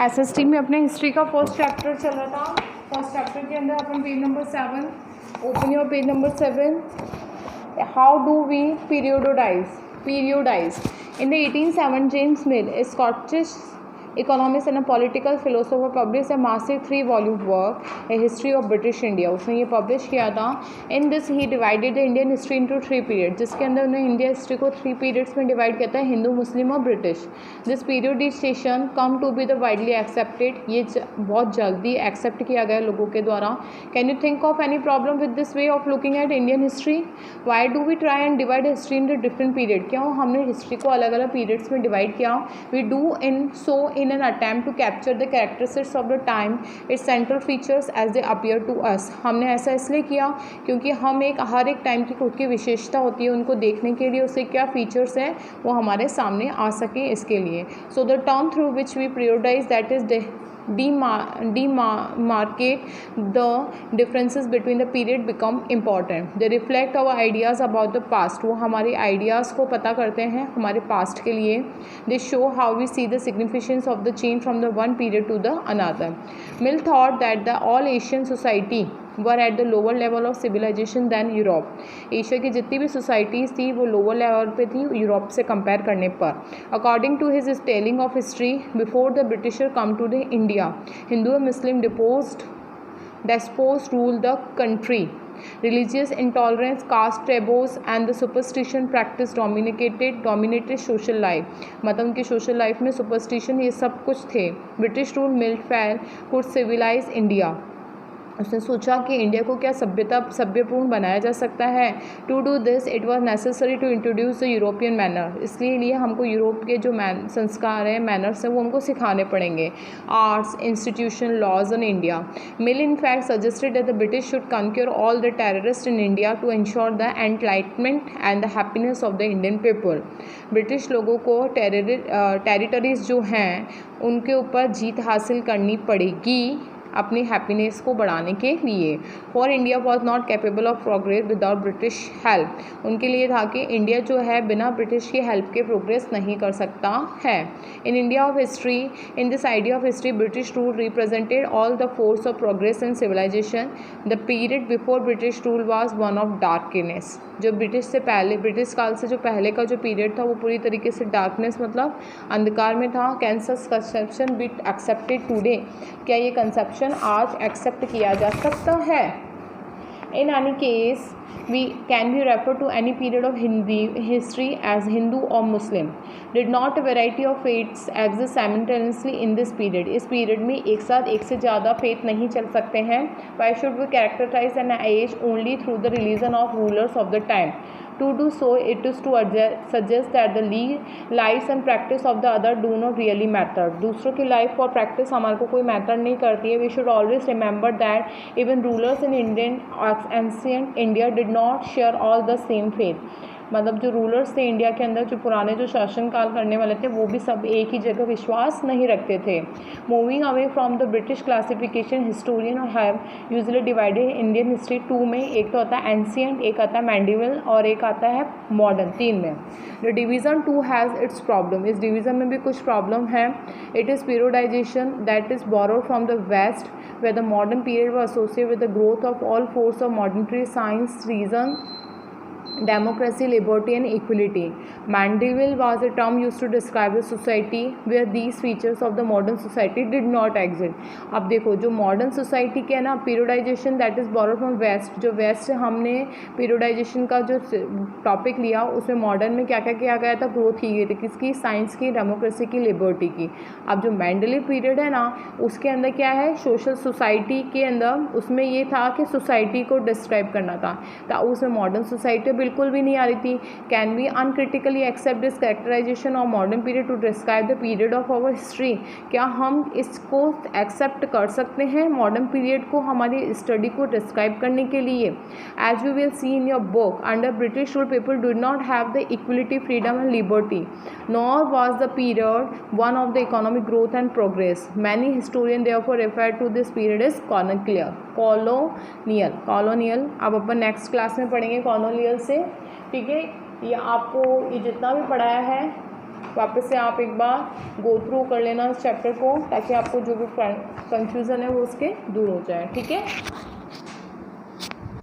SST में अपने history का फर्स्ट चैप्टर चल रहा था। फर्स्ट चैप्टर के अंदर अपन page number 7, open your page number 7। How do we periodize in the 1870 James Mill, a Scottish economist and a political philosopher, published a massive 3-volume work, A History of British India। उसने ये publish किया था। In this he divided the Indian history into 3 period, जिसके अंदर उन्होंने India history को 3 periods में divide किया था, हिंदू, मुस्लिम और British. This periodization come to be the widely accepted, ये बहुत जल्दी एक्सेप्ट किया गया लोगों के द्वारा। Can you think of any problem with this way of looking at Indian history? Why do we try and divide history in the different period? क्यों हमने हिस्ट्री को अलग अलग पीरियड्स में डिवाइड किया? We do in an attempt to capture the characteristics of the time, its central features as they appear to us। हमने ऐसा इसलिए किया क्योंकि हम हर एक टाइम की खुद की विशेषता होती है, उनको देखने के लिए उससे क्या फीचर्स हैं वो हमारे सामने आ सके इसके लिए। So the term through which we periodize, that is demarcate the differences between the period become important। they reflect our ideas about the past, वो हमारे ideas को पता करते हैं हमारे past के लिए। they show how we see the significance of the change from the one period to the another। Mill thought that the all Asian society were at the lower level of civilization than Europe। Asia की जितनी भी societies थी वो lower level पे थी Europe से compare करने पर। According to his telling of history, before the britisher come to the India, Hindu and Muslim despots ruled the country। Religious intolerance, caste taboos and the superstition practice dominated social life। मतलब उनकी social life में superstition ये सब कुछ थे। British rule mild फैल could civilised India. उसने सोचा कि इंडिया को क्या सभ्यपूर्ण बनाया जा सकता है। To do this it was necessary to introduce the European manner, इसलिए हमको यूरोप के जो संस्कार हैं, मैनर्स हैं, वो हमको सिखाने पड़ेंगे। Arts, institution, laws on India. Mill in fact suggested that the British should conquer all the terrorist in India to ensure the enlightenment and the happiness of the Indian people. British लोगों को territories जो हैं उनके ऊपर जीत हासिल करनी पड़ेगी अपनी हैप्पीनेस को बढ़ाने के लिए। For India was not capable of progress without British help. उनके लिए था कि इंडिया जो है बिना ब्रिटिश की हेल्प के प्रोग्रेस नहीं कर सकता है। In India of history, in this idea of history, British rule represented all the force of progress and civilization. The period before British rule was one of darkness. जो British काल से जो पहले का जो पीरियड था वो पूरी तरीके से डार्कनेस मतलब अंधकार में था। Can such conception be accepted today? क्या ये कंसेप्शन आज एक्सेप्ट किया जा सकता है? In any case can be referred to any period of history as Hindu or Muslim। Did not a variety of faiths exist simultaneously in this period? इस period में एक साथ एक से ज़्यादा फेथ नहीं चल सकते हैं। Why should we characterize an age only through the religion of rulers of the time? To do so, it is to suggest that the lives and practice of the other do not really matter। दूसरों की life और practice हमारे को कोई matter नहीं करती है। We should always remember that even rulers in ancient India did not share all the same faith। मतलब जो रूलर्स थे इंडिया के अंदर, जो पुराने जो शासनकाल करने वाले थे, वो भी सब एक ही जगह विश्वास नहीं रखते थे। Moving away from the British classification, historian have usually divided Indian history 2 में। एक तो आता है एंशिएंट, एक आता है मेडिवल और एक आता है मॉडर्न, 3 में। The division 2 has its problem. इस डिवीज़न में भी कुछ प्रॉब्लम है। It is periodization that is borrowed from the west, where the modern period was associated with the growth of all forms of modernity, science, reason, democracy, liberty and equality। Mandeville was a term used to describe a society where these features of the modern society did not exist। अब देखो जो modern society के है ना, periodization that is borrowed from west. जो west से हमने पीरियोडाइजेशन का जो टॉपिक लिया उसमें मॉडर्न में क्या क्या किया गया था, ग्रोथ की गई थी किसकी, साइंस की, डेमोक्रेसी की, लिबर्टी की। अब जो मेंडलीव पीरियड है ना उसके अंदर क्या है, सोशल सोसाइटी के अंदर उसमें ये था कि सोसाइटी को डिस्क्राइब करना था, तो उसमें मॉडर्न सोसाइटी बिल्कुल भी नहीं आ रही थी। Can we uncritically accept this characterization of modern period to describe the period of our history? क्या हम इसको एक्सेप्ट कर सकते हैं मॉडर्न पीरियड को हमारी स्टडी को डिस्क्राइब करने के लिए? As we will see in your book, under British rule people did not have the equality, freedom and liberty, nor was the period one of the economic growth and progress. Many historian therefore refer to this period is colonial. अब अपन next class में पढ़ेंगे colonial से, ठीक है। ये आपको ये जितना भी पढ़ाया है वापस से आप एक बार गो थ्रू कर लेना इस चैप्टर को, ताकि आपको जो भी कन्फ्यूज़न है वो उसके दूर हो जाए। ठीक है।